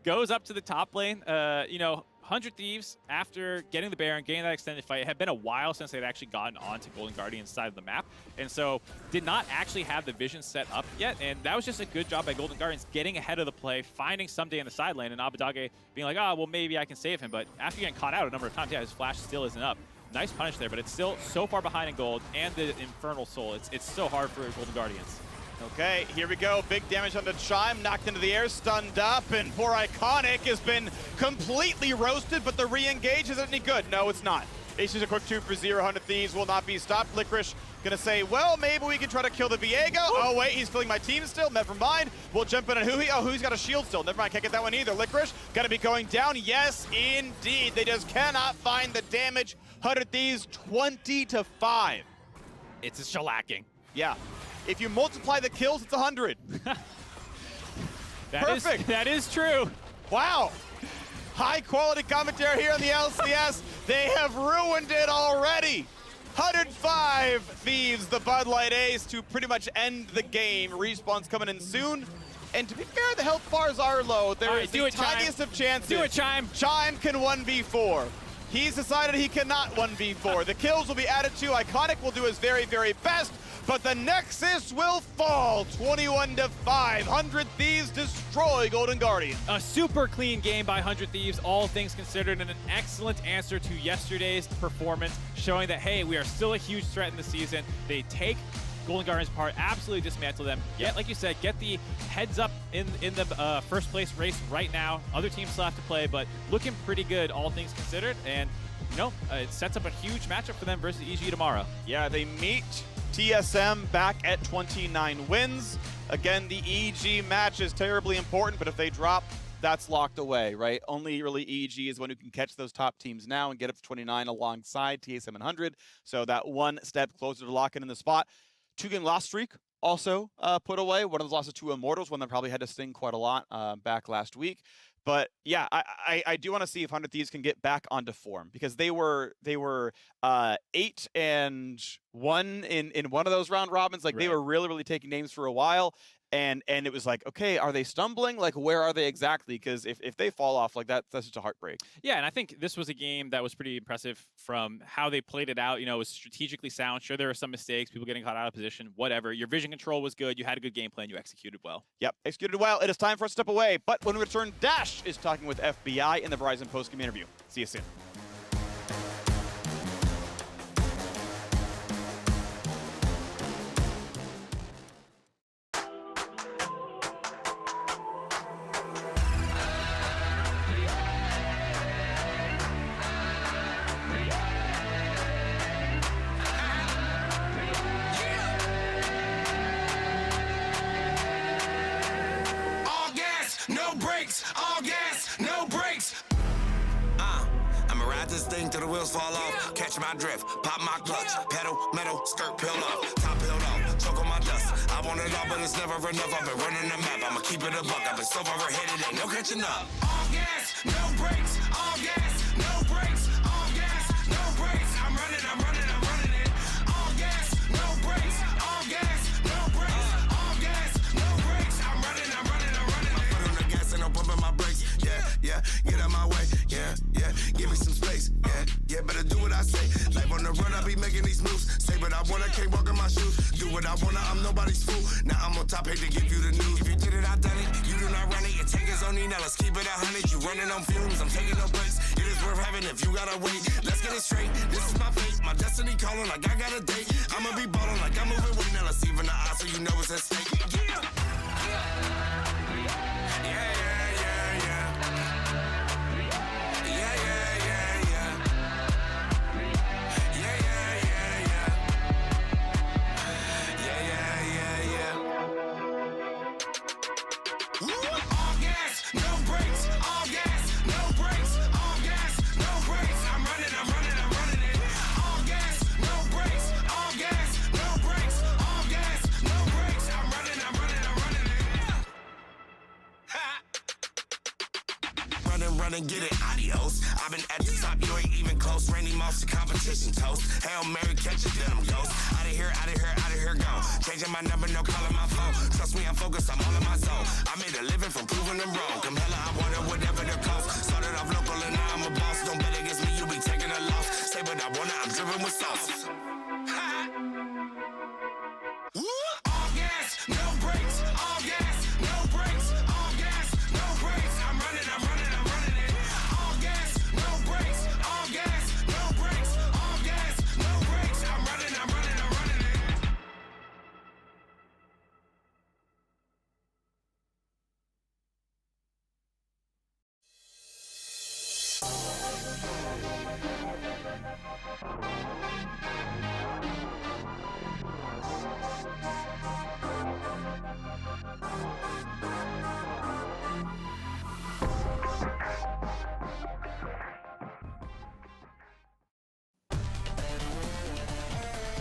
Goes up to the top lane. You know, 100 Thieves, after getting the Baron, getting that extended fight, it had been a while since they'd actually gotten onto Golden Guardian's side of the map, and so did not actually have the vision set up yet, and that was just a good job by Golden Guardians getting ahead of the play, finding Someday in the side lane, and Abadage being like, oh, well, maybe I can save him, but after getting caught out a number of times, yeah, his flash still isn't up. Nice punish there, but it's still so far behind in gold, and the Infernal Soul. It's so hard for Golden Guardians. Okay, here we go. Big damage on the Chime, knocked into the air, stunned up, and poor Iconic has been completely roasted, but the re-engage isn't any good. No, it's not. It's just a quick 2 for 0. 100 Thieves will not be stopped. Licorice gonna say, well, maybe we can try to kill the Viego. Oh, wait, he's killing my team still. Never mind. We'll jump in on Huhi. Oh, Huhi's got a shield still. Never mind, can't get that one either. Licorice gonna be going down. Yes, indeed. They just cannot find the damage. 100 Thieves, 20-5. It's a shellacking. Yeah. If you multiply the kills, it's 100. Perfect. That is true. Wow. High quality commentary here on the LCS. They have ruined it already. 105 Thieves, the Bud Light Ace, to pretty much end the game. Respawn's coming in soon. And to be fair, the health bars are low. There is the tiniest of chances. Do it, Chime. Chime can 1v4. He's decided he cannot 1v4. The kills will be added to. Iconic will do his very, very best, but the Nexus will fall 21-5. 100 Thieves destroy Golden Guardian. A super clean game by 100 Thieves, all things considered, and an excellent answer to yesterday's performance, showing that, hey, we are still a huge threat in the season. They take Golden Guardians apart, absolutely dismantle them. Yet, like you said, get the heads up in the first place race right now. Other teams still have to play, but looking pretty good, all things considered. And, you know, it sets up a huge matchup for them versus EG tomorrow. Yeah, they meet TSM back at 29 wins. Again, the EG match is terribly important, but if they drop, that's locked away, right? Only really EG is one who can catch those top teams now and get up to 29 alongside TSM and 100. So that one step closer to locking in the spot. 2-game loss streak also put away. One of those losses to Immortals, one that probably had to sting quite a lot back last week. But yeah, I do want to see if 100 Thieves can get back onto form, because they were 8-1 in one of those round robins. Like, they were really taking names for a while. And it was like, okay, are they stumbling? Like, where are they exactly? Because if they fall off like that, that's just a heartbreak. Yeah, and I think this was a game that was pretty impressive from how they played it out. You know, it was strategically sound. Sure, there were some mistakes, people getting caught out of position, whatever. Your vision control was good. You had a good game plan. You executed well. Yep, executed well. It is time for us to step away. But when we return, Dash is talking with FBI in the Verizon post-game interview. See you soon. This thing till the wheels fall off. Catch my drift, pop my clutch. Pedal, metal, skirt, peel off. Top peeled off, choke on my dust. I want it all, but it's never enough. I've been running the map, I'ma keep it a buck. I've been so far ahead, it ain't no catching up. All gas, no brakes. All gas, no brakes. All gas, no brakes. I'm running it. All gas, no brakes. All gas, no brakes. All gas, no brakes. I'm running it. My foot on the gas and I'm pumping my brakes. Yeah, get out my way. Yeah, give me some space. Yeah, better do what I say. Life on the run, I be making these moves. Say what I wanna, can't walk in my shoes. Do what I wanna, I'm nobody's fool. Now I'm on top, hate to give you the news. If you did it, I done it. You do not run it, your tank is on E. Now let's keep it 100. You running on fumes, I'm taking no breaks. It is worth having if you gotta wait. Let's get it straight, this is my fate. My destiny calling like I got a date. I'ma be ballin' like I'm moving weight. Now let's even the odds so you know it's at stake. And get it, adios. I've been at the top, you ain't even close. Randy Moss, the competition toast. Hail Mary, catch it, then I'm ghost. Out of here, gone. Changing my number, no calling my phone. Trust me, I'm focused, I'm all in my zone. I made a living from proving them wrong. Come hella, I wanted whatever the cost. Started off local and now I'm a boss. Don't bet against me, you be taking a loss. Say what I wanna, I'm driven with sauce. All gas, no brakes. All gas, no brakes. All gas, no brakes. I'm running it. All gas, no brakes. All gas, no brakes. All gas, no brakes. I'm running it.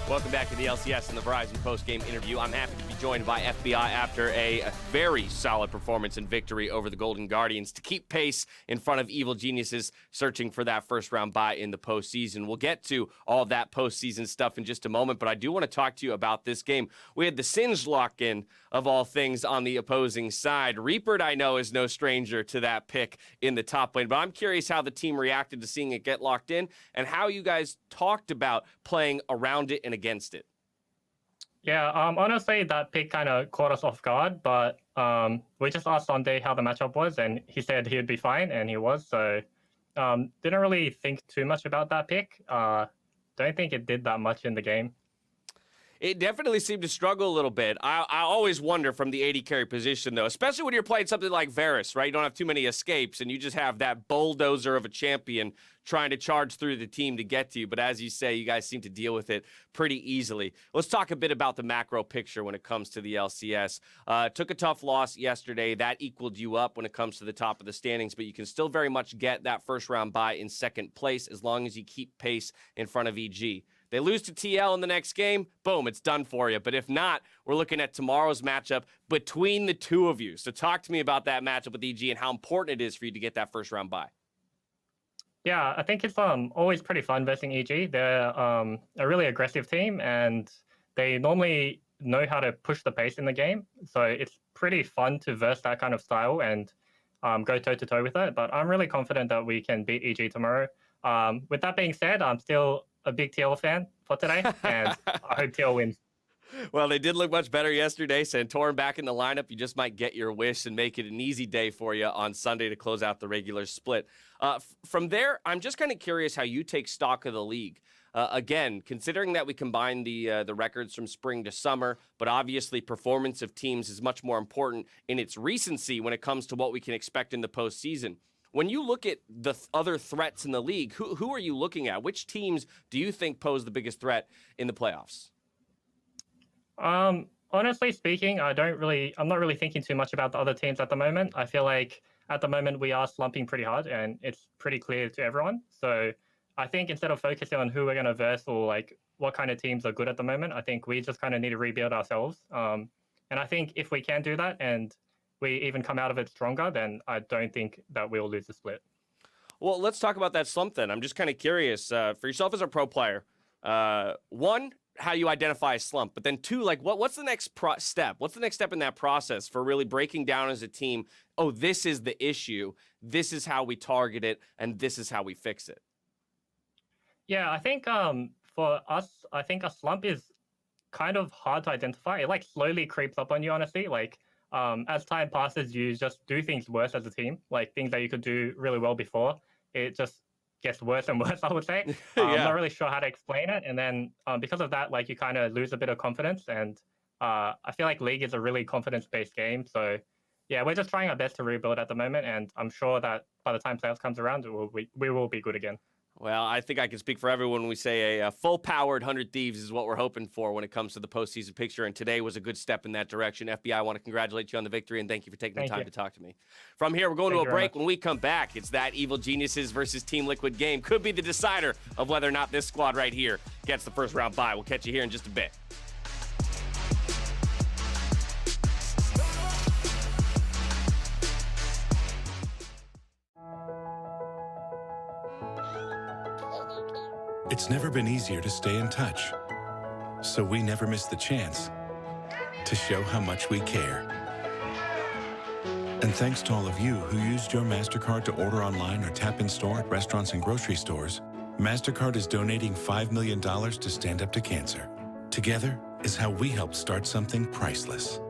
Welcome back to the LCS and the Verizon post-game interview. I'm happy to be joined by FBI after a very solid performance and victory over the Golden Guardians to keep pace in front of Evil Geniuses searching for that first round bye in the postseason. We'll get to all of that postseason stuff in just a moment, but I do want to talk to you about this game. We had the Singed lock-in of all things on the opposing side. Reaper, I know, is no stranger to that pick in the top lane, but I'm curious how the team reacted to seeing it get locked in and how you guys talked about playing around it and against it. Yeah, honestly, that pick kind of caught us off guard, but we just asked Sunday how the matchup was, and he said he'd be fine, and he was, so didn't really think too much about that pick. Don't think it did that much in the game. It definitely seemed to struggle a little bit. I always wonder from the AD carry position, though, especially when you're playing something like Varus, right? You don't have too many escapes, and you just have that bulldozer of a champion trying to charge through the team to get to you. But as you say, you guys seem to deal with it pretty easily. Let's talk a bit about the macro picture when it comes to the LCS. Took a tough loss yesterday. That equaled you up when it comes to the top of the standings, but you can still very much get that first round bye in second place as long as you keep pace in front of EG. They lose to TL in the next game, boom, it's done for you. But if not, we're looking at tomorrow's matchup between the two of you. So talk to me about that matchup with EG and how important it is for you to get that first round bye. Yeah, I think it's always pretty fun versing EG. They're a really aggressive team, and they normally know how to push the pace in the game. So it's pretty fun to verse that kind of style and go toe-to-toe with it. But I'm really confident that we can beat EG tomorrow. With that being said, I'm still a big TL fan for today, and I hope TL wins. Well, they did look much better yesterday. Santorin back in the lineup. You just might get your wish and make it an easy day for you on Sunday to close out the regular split. From there, I'm just kind of curious how you take stock of the league. Again, considering that we combine the records from spring to summer, but obviously performance of teams is much more important in its recency when it comes to what we can expect in the postseason. When you look at the other threats in the league, who are you looking at? Which teams do you think pose the biggest threat in the playoffs? Honestly speaking, I'm not really thinking too much about the other teams at the moment. I feel like at the moment we are slumping pretty hard, and it's pretty clear to everyone. So I think instead of focusing on who we're going to verse or like what kind of teams are good at the moment, I think we just kind of need to rebuild ourselves. And I think if we can do that and we even come out of it stronger, then I don't think that we'll lose the split. Well, let's talk about that slump then. I'm just kind of curious, for yourself as a pro player, one, how you identify a slump, but then two, like what's the next step? What's the next step in that process for really breaking down as a team, oh, this is the issue, this is how we target it, and this is how we fix it? Yeah, I think for us, I think a slump is kind of hard to identify. It like slowly creeps up on you, honestly. Like as time passes, you just do things worse as a team, like things that you could do really well before. It just gets worse and worse, I would say. Yeah. I'm not really sure how to explain it. And then because of that, like you kind of lose a bit of confidence. And I feel like League is a really confidence-based game. So yeah, we're just trying our best to rebuild at the moment. And I'm sure that by the time playoffs comes around, we will be good again. Well, I think I can speak for everyone when we say a full-powered 100 Thieves is what we're hoping for when it comes to the postseason picture, and today was a good step in that direction. FBI, I want to congratulate you on the victory, and thank you for taking the time to talk to me. From here, we're going to a break. When we come back, it's that Evil Geniuses versus Team Liquid game. Could be the decider of whether or not this squad right here gets the first round bye. We'll catch you here in just a bit. It's never been easier to stay in touch, so we never miss the chance to show how much we care. And thanks to all of you who used your MasterCard to order online or tap in store at restaurants and grocery stores, MasterCard is donating $5 million to Stand Up to Cancer. Together is how we help start something priceless.